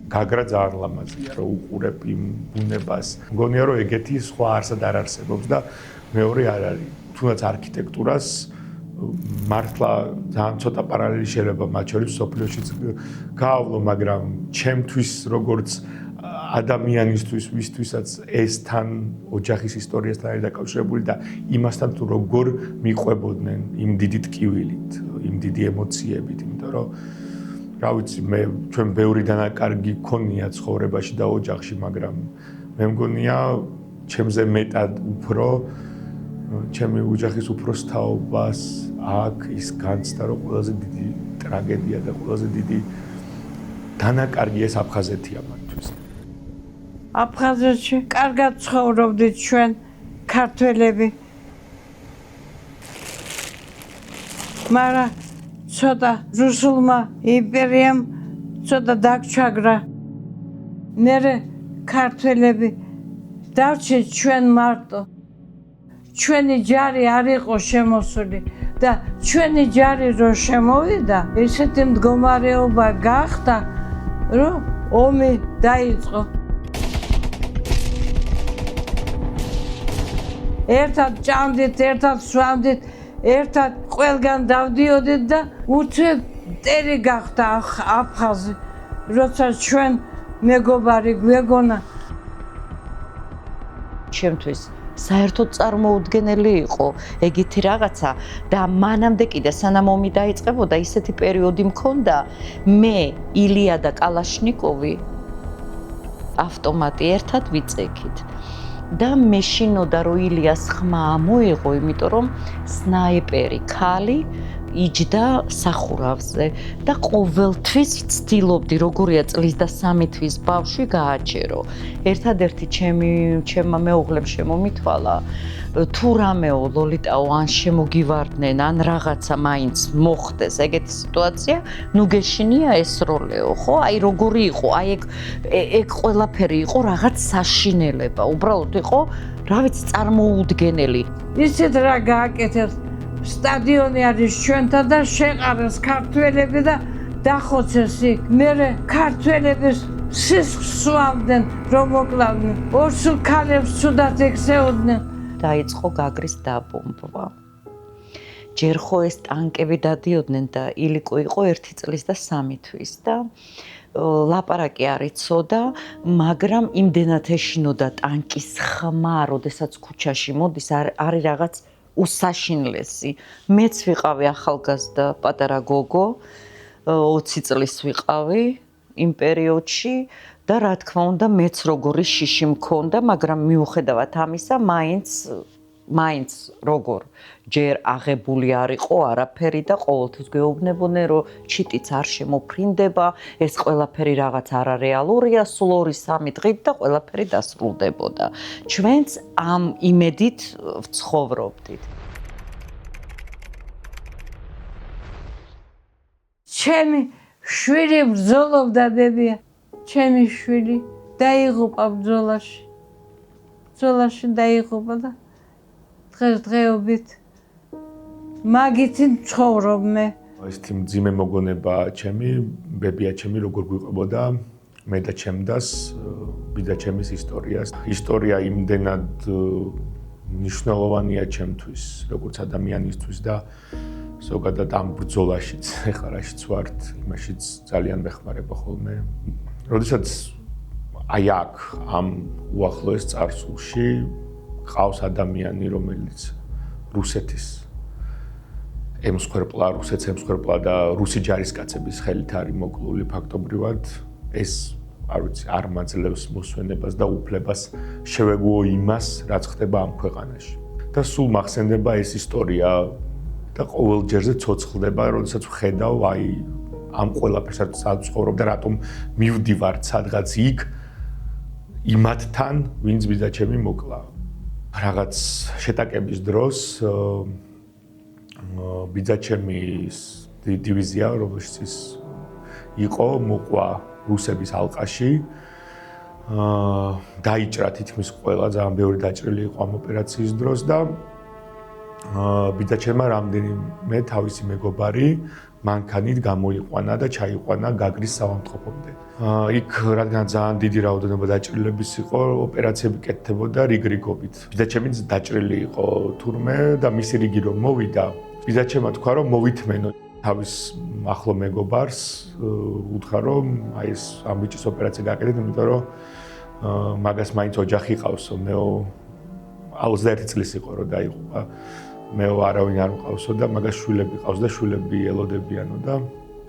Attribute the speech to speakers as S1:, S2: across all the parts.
S1: გაგრა ძალიან ლამაზია, რომ უყურებ იმ ბუნებას. მგონია, რომ ეგეთი სხვა არსად არ არსებობს და მეორე არ არის. თუნდაც არქიტექტურას მართლა ძალიან ცოტა პარალელი შეიძლება მათ შორის სოფლიოშიც გაავლო, მაგრამ ჩემთვის როგორც ადამიანისთვის, ვისთვისაც ეს თან ოჯახის ისტორიასთან არის დაკავშირებული და იმასთან თუ როგორ მიყვებოდნენ იმ დიდი ტკივილით, იმ დიდი ემოციებით, იმიტომ რომ რა ვიცი, ჩვენ ბევრი დანაკარგი გქონია ცხოვრებაში და ოჯახში, მაგრამ მე მგონია ჩემზე მეტად უფრო ჩემი ოჯახის უფროსთაობას აქ ის განცდა, რომ ყველაზე დიდი ტრაგედია და ყველაზე დიდი დანაკარგი ეს აფხაზეთია მათთვის.
S2: აფხაზეთში კარგად ცხოვრობდით ჩვენ ქართველები. მაგრამ ცოტა რუსულმა იმპერიამ ცოტა დაგჩაგრა. მერე ქართველები დარჩეთ ჩვენ მარტო. ჩვენი ჯარი არ იყო შემოსული და ჩვენი ჯარი რო შემოვიდა, ესეთი მდგომარეობა გახდა, რომ ომი დაიწყო. ერთად ჭამდით, ერთად სვამდით, ერთად ყველგან დავდიოდით და უცებ მტერი გახდა აფხაზი, როცა ჩვენ მეგობარი გვეგონა.
S3: ჩემთვის საერთოდ წარმოუდგენელი იყო ეგეთი რაღაცა და მანამდე კიდე სანამ ომი დაიწყებოდა ისეთი პერიოდი მქონდა, მე ილია და კალაშნიკოვი ავტომატი ერთად ვიწექით და მეშინოდა რომ ილიას ხმა ამოიღო, იმიტომ რომ სნაიპერი ქალი იჯდა სახურავზე და ყოველთვის ვცდილობდი როგორია წლის და 3 თვის ბავშვი გააჩერო. ერთადერთი ჩემმა მეუღლემ შემომითვალა თუ რამეო ლოლიტაო ან შემოგივარდნენ ან რაღაცა მაინც მოხდეს ეგეთი სიტუაცია, ნუ გეშინია ეს როლეო, ხო? აი როგორი იყო, აი ეგ ყველაფერი იყო რაღაც საშინელება, უბრალოდ იყო რა ვიცი წარმოუდგენელი.
S2: ისეთ რა გააკეთეს სტადიონი არის ჩვენთან და შეყარეს ქართველები და დახოცეს იქ. მერე ქართველების სისხლს სვამდნენ, რომ მოკლავდნენ. ორსულ ქალებს ცუდად ექცეოდნენ.
S3: დაიწყო გაგრის დაბომბვა. ჯერ ხო ეს ტანკები დადიოდნენ და ილიკო იყო 1 წლის და 3 თვის და ლაპარაკი არ იცოდა, მაგრამ იმდენად ეშინოდა ტანკის ხმა, როდესაც ქუჩაში მოდის, არის რაღაც უსაშინლესი. მეც ვიყავი ახალგაზრდა პატარა გოგო, 20 წლის ვიყავი იმ პერიოდში და რა თქმა უნდა მეც როგორი შიში მქონდა, მაგრამ მიუხედავად ამისა, მაინც როგორ ჯერ აღებული არ იყო არაფერი და ყოველთვის გვეუბნებოდნენ, რომ ჩიტიც არ შემოფრინდება, ეს ყველაფერი რაღაც არარეალურია, სულ 2-3 დღით და ყველაფერი დასრულდებოდა. ჩვენც ამ იმედით ვცხოვრობდით.
S2: ჩემი შვილი ბრძოლობდა ბებია. ჩემი შვილი დაიღუპა ბრძოლაში. ბრძოლაში დაიღუპა და დღესდღეობით მაგითი ცხოვრობ მე.
S1: ესეთი მძიმე მოგონება ჩემი, ბებია ჩემი როგორ გვიყვებოდა მე და ჩემდას ბიძა ჩემის ისტორიას. ისტორია იმდენად მნიშვნელოვანია ჩემთვის, როგორც ადამიანისთვის და ზოგადად ამ ბრძოლაშიც, ეხლა რაშიც ვართ, იმაშიც ძალიან მეხმარება ხოლმე. როდესაც აი აქ ამ უახლოეს წარსულში ყავს ადამიანი, რომელიც რუსეთის ემსხვერპლა, რუსეთს ემსხვერპლა და რუსი ჯარისკაცების ხელით არის მოკლული ფაქტობრივად, ეს არ ვიცი, არ მაძლევს მოსვენებას და უფლებას შევეგუო იმას, რაც ხდება ამ ქვეყანაში. და სულ მახსენდება ეს ისტორია და ყოველ ჯერზე ცოცხლდება, როდესაც ვხედავ აი ამ ყველაფერს სადაც ცხოვრობ და რატომ მივდივარ სადღაც იქ იმათთან, ვინც ბიძა ჩემი მოკლა. რაღაც შეტაკების დროს ბიძა ჩემის დივიზია, რომელშიც იყო, მოყვა რუსების ალყაში. დაიჭრა თითქმის ყველა, ძალიან ბევრი დაჭრილი იყო ამ ოპერაციის დროს და ბიძაჩემმა რამდენიმე თავისი მეგობარი მანქანით გამოიყვანა და ჩაიყვანა გაგრის საავადმყოფომდე. იქ რადგან ძალიან დიდი რაოდენობა დაჭრილების იყო, ოპერაციები კეთდებოდა რიგრიგობით. ბიძაჩემიც დაჭრილი იყო თურმე და მისი რიგი რომ მოვიდა, ბიძაჩემმა თქვა რომ მოვითმენო თავის ახლო მეგობარს, უთხრა რომ აი ეს ამ ბიჭის ოპერაცია გააკეთეთ, იმიტომ რომ მაგას მაინც ოჯახი ყავსო, მეო 21 წლის იყო რომ დაიღუპა. მეო არავინ არ მყავსო და მაგას შვილები ყავს და შვილები ელოდებიანო და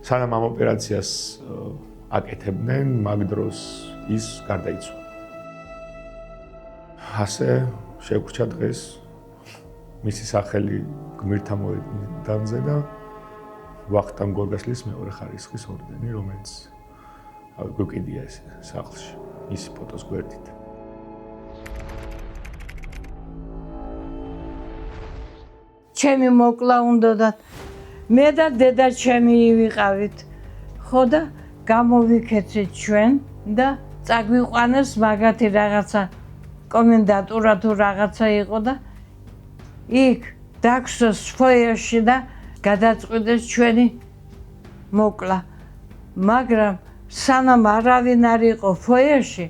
S1: სანამ ამ ოპერაციას აკეთებდნენ, მაგ დროს ის გარდაიცვალა. ასე შეგვრჩა დღეს მისი სახელი გმირთა მოედანზე და ვახტანგ გორგასლის მეორე ხარისხის ორდენი, რომელიც გვეკიდია ეს სახლში, მისი ფოტოს გვერდით.
S2: ჩემი მოკლა უნდათ მე და დედა ჩემი ვიყავით ხო და გამოვიქეცით ჩვენ და წაგვიყვანეს მაგათი რაღაცა კომენდატურა თუ რაღაცა იყო და იქ დაგსოს ფოიერში და გადაწყვიტეს ჩვენი მოკლა მაგრამ სანამ არავინ არ იყო ფოიერში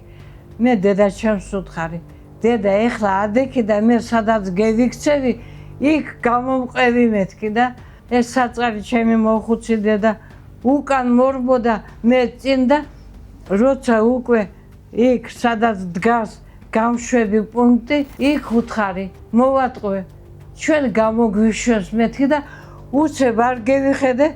S2: მე დედა ჩემს უთხარი დედა ეხლა ადექი და მე სადაც გევიქცევი იქ გამომყევი მეთქი და ეს საწყარი ჩემი მოხუცი და უკან მორბოდა მე წინ და როცა უკვე იქ სადაც დგას გამშვები პუნქტი იქ უთხარი მოვატყვე ჩვენ გამოგვიშვეს მეთქი და უცებ არ გევიხედე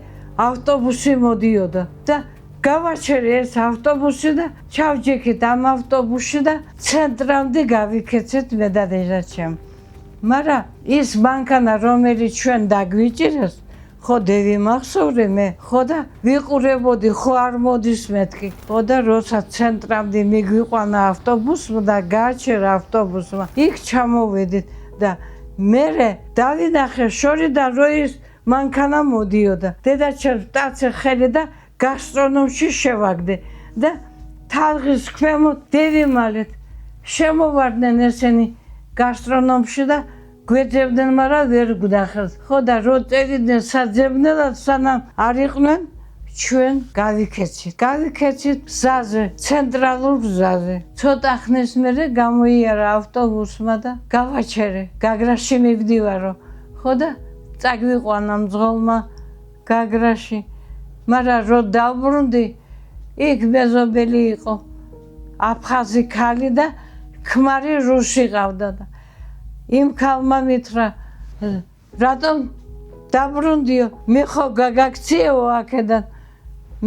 S2: ავტობუსი მოდიოდა და გავაჩერე ეს ავტობუსი და ჩავჯექით ამ ავტობუსში და ცენტრამდე გავიქეცეთ მე და დედა ჩემ მაგრამ ის მანქანა რომელიც ჩვენ დაგვიჭირეს ხო დევიმახსოვრე მე ხო და ვიყურებოდი ხო არ მოდის მეთქი ხო და როცა ცენტრამდე მიგვიყვანა ავტობუსმა და გააჩერა ავტობუსმა იქ ჩამოვედით და მე დავინახე შორიდან რო ის მანქანა მოდიოდა დედაჩემს ტაცე ხელი და გასტრონომში შევაგდე და თალღის ქვემოთ დევიმალეთ შემოვარდნენ ესენი გასტრონომში და გვეძებდნენ, მაგრამ ვერ გვდახეს. ხო და რო წევიდნენ საძებნელად სანამ არ იყვნენ, ჩვენ გავიქეცით გზაზე, ცენტრალურ გზაზე. ცოტა ხნის მერე გამოიარა ავტობუსმა და გავაჩერე. გაგრაში მივდივარო. ხო და წაგვიყვანა მძღოლმა გაგრაში. მაგრამ რო დავბრუნდი, იქ მეზობელი იყო. აფხაზი ქალი და ქმარი რუსი ყავდა და იმ ქალმა მითხრა რატომ დაბრუნდიო მე ხო გაგაქციეო აქედან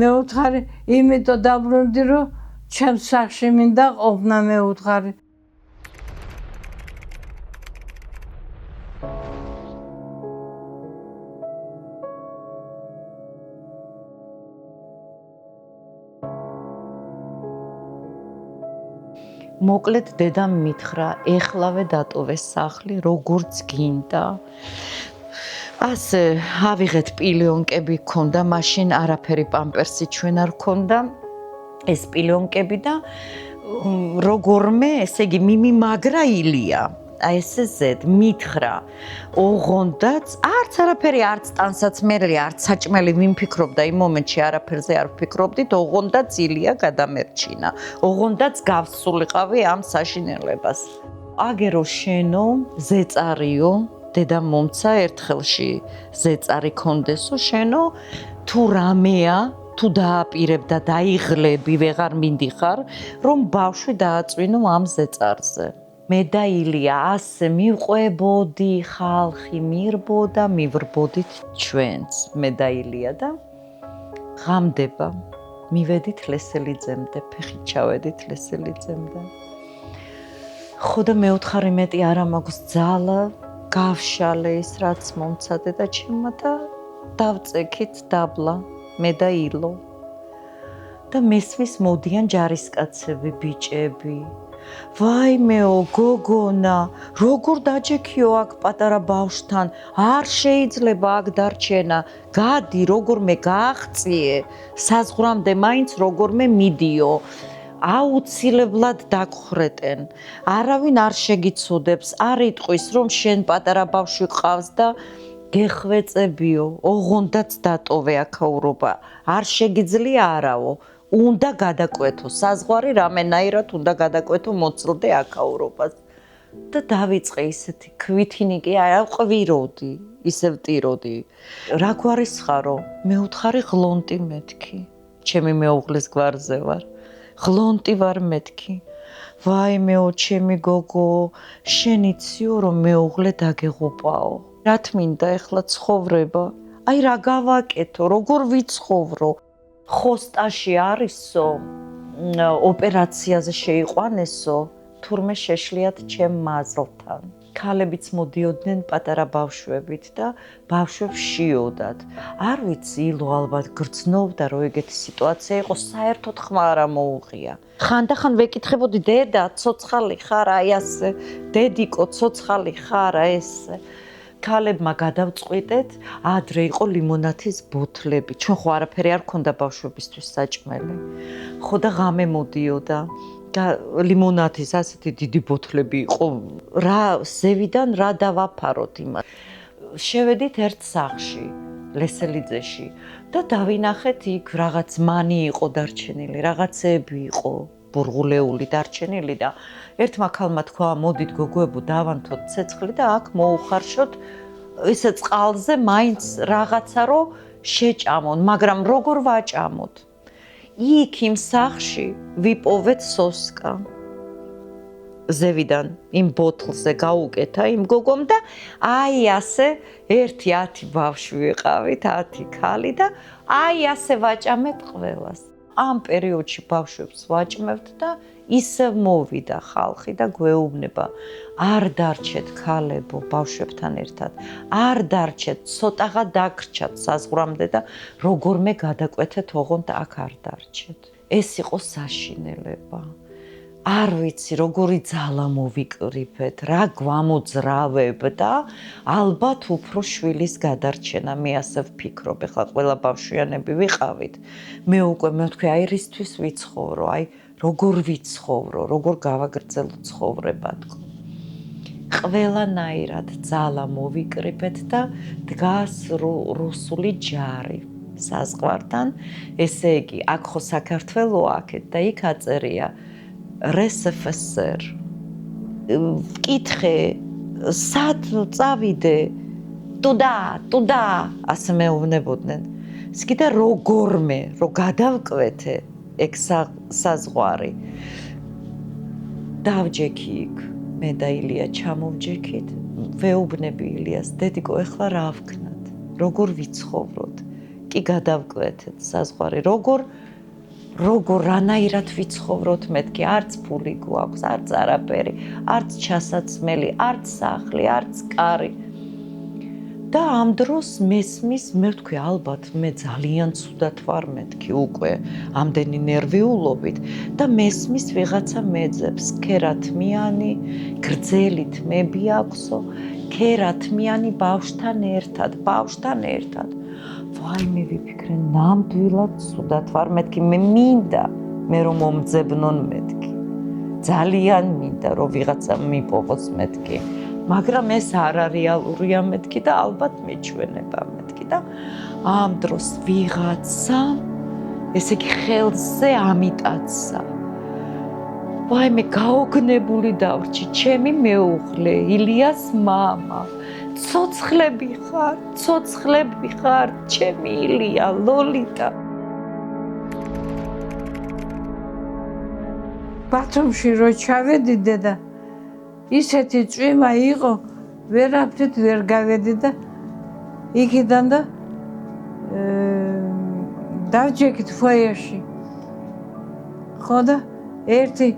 S2: მე უთხარი იმიტომ დაბრუნდი რომ ჩემს სახლში მინდა ყოფნა მე უთხარი
S3: მოკლედ დედამ მითხრა ეხლავე დატოვეს სახლი როგორც გინდა ასე ავიღეთ პილიონკები ქონდა მაშინ არაფერი პამპერსი ჩვენ არ ქონდა ეს პილიონკები და როგორმე ესე იგი მიმაგრა ილია აი ესე ზედ მითხრა ოღონდაც არც არაფერი არც ტანსაცმელი არც საჭმელი მიმფიქრობდა იმ მომენტში არაფერზე არ ვფიქრობდით ოღონდაც ილია გადამერჩინა ოღონდაც გავსულიყავი ამ საშინელებას აგერო შენო ზეწარიო დედა მომცა ერთხელში ზეწარი კონდესო შენო თუ რამეა თუ დააპირებ და დაიღლები ვეღარ მინდიხარ რომ ბავშვი დააწვინო ამ ზეწარზე მე და ილია ასე მიყვებოდი ხალხი მირბოდა მივრბოდით ჩვენც მე და ილია და ღამდება მივედით ლესელიძემდე ფეხით ჩავედით ლესელიძემდე ხო და მე უთხარი მეტი არა მაქვს ძალა გავშალე ის რაც მომცადე და ჩემმა და დავწექით დაბლა მე და ილო და მესმის მოდიან ჯარისკაცები ბიჭები ვაიმეო გოგონა როგორ დაჯექიო აქ პატარა ბავშვთან არ შეიძლება აქ დარჩენა გადი როგორმე გააღწიე საზღვრამდე მაინც როგორმე მიდიო აუცილებლად დაგხრეტენ. არავინ არ შეგიცოდებს, არ იტყვის, რომ შენ პატარა ბავშვი ყავს და გეხვეწებიო, ოღონდაც დატოვე აქაურობა. არ შეგიძლია არაო. უნდა გადაკვეთო, საზღვარი რამენაირად უნდა გადაკვეთო, მოწლდე აქაურობას. და დავიწყე ისეთი ქვითინიკი, არა ყვიროდი, ისევ ტიროდი. რა გვარისხარო? მე უთხარი ღლონტი მეთქი. ჩემი მეუღლის გვარზე ვარ. ღლონტი ვარ მეთქი. ვაიმეო, ჩემი გოგო, შენ იციო, რომ მეუღლე დაგეღუპაო. რა თმინდა ეხლა ცხოვრება? აი რა გავაკეთო, როგორ ვიცხოვრო? ხოსტაში არისო, ოპერაციაზე შეიყვანესო, თურმე შეშლიათ ჩემ მაზლთან. ქალებიც მოდიოდნენ პატარა ბავშვებით და ბავშვებს შიოდათ. არ ვიცი, ილო ალბათ გრძნობდა, რომ ეგეთი სიტუაცია იყო, საერთოდ ხმა არ მოუღია. ხანდახან ვეკითხებოდი, დედა, ცოცხალი ხარ, აი ასე, დედიკო, ცოცხალი ხარ, ესე. ქალებმა გადავწყვიტეთ, ადრე იყო ლიმონათის ბოთლები. ჩვენ ხო არაფერი არ ქონდა ბავშვებისთვის საჭმელი. ხო და ღამე მოდიოდა. და ლიმონათის ასეთი დიდი ბოთლები იყო. რა ზევიდან რა დავაფაროთ იმას. შევედით ერთ სახლში, ლესელიძეში და დავინახეთ იქ რაღაც მანი იყო დარჩენილი, რაღაცეები იყო ბურღულეული დარჩენილი და ერთმა ქალმა თქვა, მოდით გოგოებო, დავანთოთ ცეცხლი და აქ მოუხარშოთ ესე წყალზე მაინც რაღაცა რო შეჭამონ, მაგრამ როგორ ვაჭამოთ? იქ იმ სახლში ვიპოვეთ სოსკა. ზევიდან იმ ბოთლზე გაუკეთა იმ გოგომ და აი ასე 1-10 ბავშვი ვიყავით, 10 ქალი და აი ასე ვაჭამეთ ყველას. ამ პერიოდში ბავშვებს ვაჭმევთ და ისევ მოვიდა ხალხი და გვეუბნება. არ დარჩეთ ქალებო ბავშვებთან ერთად. არ დარჩეთ, ცოტაღა დაგრჩათ საზღვრამდე და როგორმე გადაკვეთეთ, ოღონდ აქ არ დარჩეთ. ეს იყო საშინელება. არ ვიცი, როგორი ძალა მოვიკრიფეთ, რა გვამოძრავებ და ალბათ უფრო შვილის გადარჩენა. მე ასე ვფიქრობ, ეხლა ყველა ბავშვიანები ვიყავით. მე უკვე მეთქვი, აი რისთვის ვიცხოვრო, აი როგორ ვიცხოვრო, როგორ გავაგრძელო ცხოვრება თქო. ყველანაირად ძალა მოვიკრიფეთ და დგას რუსული ჯარი საზღვართან. ესე იგი, აქ ხო საქართველოა აქეთ და იქ აწერია RSFSR. ვკითხე, სად წავიდე? ტუდა, ასე მეუბნებოდნენ. სკიდა როგორმე, რომ გადავკვეთე ეგ საზღვარი. დავჯექი იქ, მე და ილია ჩამოვჯექით. ვეუბნები ილიას, დედიკო, ეხლა რა ვქნათ? როგორ ვიცხოვროთ? კი გადავკვეთეთ საზღვარი, როგორ რანაირად ვიცხოვროთ მეთქი, არც ფული გვაქვს, არც არაფერი, არც ჩასაცმელი, არც სახლი, არც კარი. და ამ დროს მესმის, მე ვთქვი, ალბათ მე ძალიან ცუდად ვარ მეთქი უკვე ამდენი ნერვიულობით და მესმის ვიღაცა მეძებს, ქერათმიანი, გრძელი თმები აქვსო, ქერათმიანი ბავშვთან ერთად. ვაიმე ვიფიქრე, ნამდვილად ცუდად ვარ მეთქი, მე მინდა, მე რომ მომძებნონ მეთქი. ძალიან მინდა, რომ ვიღაცა მიპოვოს მეთქი. მაგრამ ეს არარეალურია მეთქი და ალბათ მეჩვენება მეთქი და ამ დროს ვიღაცა, ესე იგი ხელზე ამიტაცა. ვაიმე, გაოგნებული დავრჩი, ჩემი მეუღლე, ილიას მამა. ცოცხლები ხარ, ჩემი ილია, ლოლიტა.
S2: ბათუმში რო ჩავედი დედა, ისეთი წვიმა იყო, ვერაფრით ვერ გავედი და იქიდან და დავჯექით ფოიეში. ხო და ერთი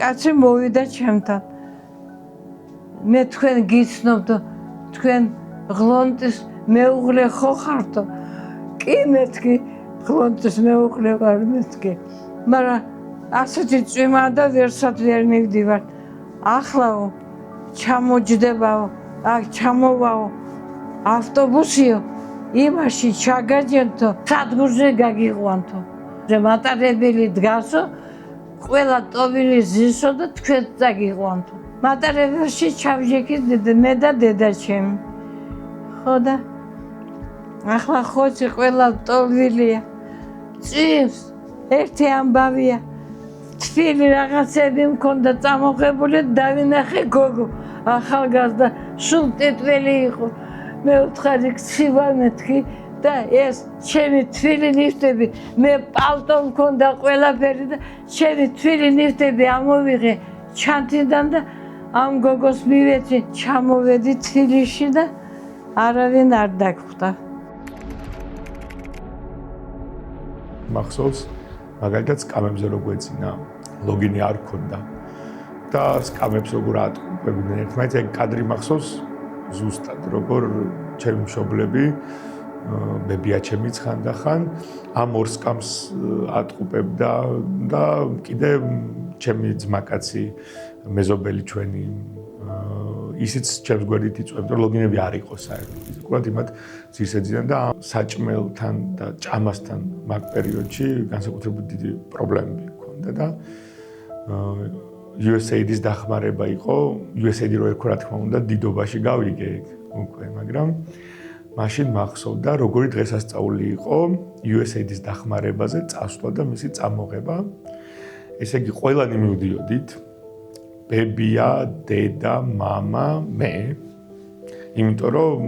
S2: კაცი მოვიდა ჩემთან. მე თქვენ გიცნობთ, თქვენ ღლონტის მეუღლე ხო ხართო? კი მეთქი, ღლონტის მეუღლე ვარ მეთქი. მაგრამ ასეთი წვიმა და ვერსად ვერ მივდივარ. ახლაო, ჩამოჯდებაო, აქ ჩამოვაო, ავტობუსიო, იმაში ჩაგაჯენთო, სადგურზე გაგიყვანთო. მატარებელი დგასო, ყველა ტოვილი ზისო და თქვენ წაგიყვანთ. მატარებელში ჩავშეკიდე მე და დედა ჩემი. ხო და ახლა ხოცი ყველა ტოვილია. წირს ერთი ამბავია. თბილი რაღაცები მქონდა წამოღებული დავინახე გოგო ახალგაზრდა სულ ტეტველი იყო. მე ვთხარი ცივა მეთქი და ეს ჩემი თბილი ნივთები მე პალტო მქონდა ყველაფერი და ჩემი თბილი ნივთები ამოვიღე ჩანთიდან და ამ გოგოს მივეცი ჩამოვედი თბილისში და არავინ არ დაგხვდა.
S1: მახსოვს მაგალითად სკამებზე რო გვეცინა ლოგინი არ ქონდა და სკამებს როგორ ატყუებდნენ ერთმანეთს ეგ კადრი მახსოვს ზუსტად როგორ ჩემი მშობლები ბებია ჩემიც ხანდახან ამ ორ სკამს ატყუებდა და კიდე ჩემი ძმაკაცი მეზობელი ჩვენი ისიც ჩემს გვერდით იწვევდა რომ ლოგინები არ იყოს საერთოდ უბრალოდ იმათ ძირს ეძიდნენ და საჭმელთან და ჭამასთან მაგ პერიოდში განსაკუთრებით დიდი პრობლემები ჰქონდა და USAID-ის დახმარება იყო USAID რო ერქვა რა თქმა უნდა დიდობაში გავიგე უკვე მაგრამ მაშინ მახსოვდა როგორი დღესასწაული იყო USAID-ის დახმარებაზე წასვლა და მისი წამოღება ესე იგი ყველანი მივდიოდით ბებია, დედა, მამა, მე. იმიტომ რომ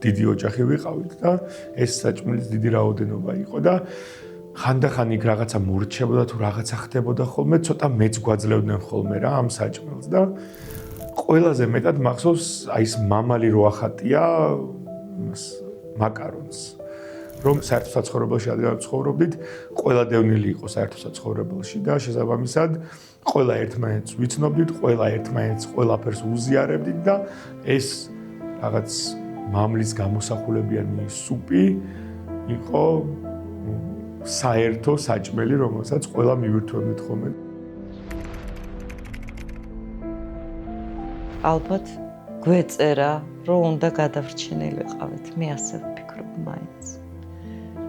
S1: დიდი ოჯახი ვიყავით და ეს საჭმელის დიდი რაოდენობა იყო და ხანდახან იქ რაღაცა მურჩებოდა თუ რაღაცა ხდებოდა ხოლმე, ცოტა მეც გვაძლევდნენ ხოლმე რა ამ საჭმელს და ყველაზე მეტად მახსოვს აი ეს მამალი რო ახატია მაკარონს. რომ საერთო საცხოვრებელში რადგან ცხოვრობდით, ყველა დევნილი იყო საერთო საცხოვრებელში და შესაბამისად ყველა ერთმანეთს ვიცნობდით, ყველა ერთმანეთს ყველაფერს უზიარებდით და ეს რაღაც მამლის გამოსახულებიანი სუპი იყო საერთო საჭმელი, რომელსაც ყველა მივირთვებდით ხოლმე.
S3: ალბათ გვეწერა, რომ უნდა გადავრჩენილიყავით. მე ასე ვფიქრობ მაინც.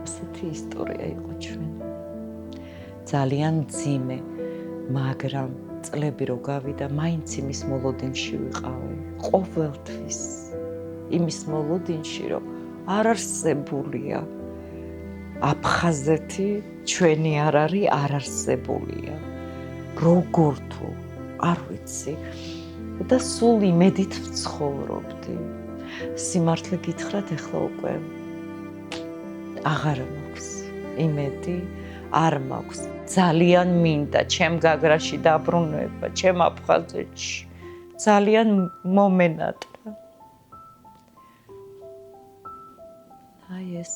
S3: ასეთი ისტორია იყო ჩვენ. ძალიან მძიმე, მაგრამ წლები რო გავიდა, მაინც იმის მოლოდინში ვიყავი. ყოველთვის იმის მოლოდინში, რომ არ არსებულია. აფხაზეთი ჩვენი არ არის, არ არსებულია. როგორ თუ არ ვიცი. და სულ იმედით ვცხოვრობდი. სიმართლე გითხრათ, ეხლა უკვე აღარ მაქვს იმედი, არ მაქვს. ძალიან მინდა ჩემ გაგრაში დაბრუნება, ჩემ აფხაზეთში. ძალიან მომენატრა. აი ეს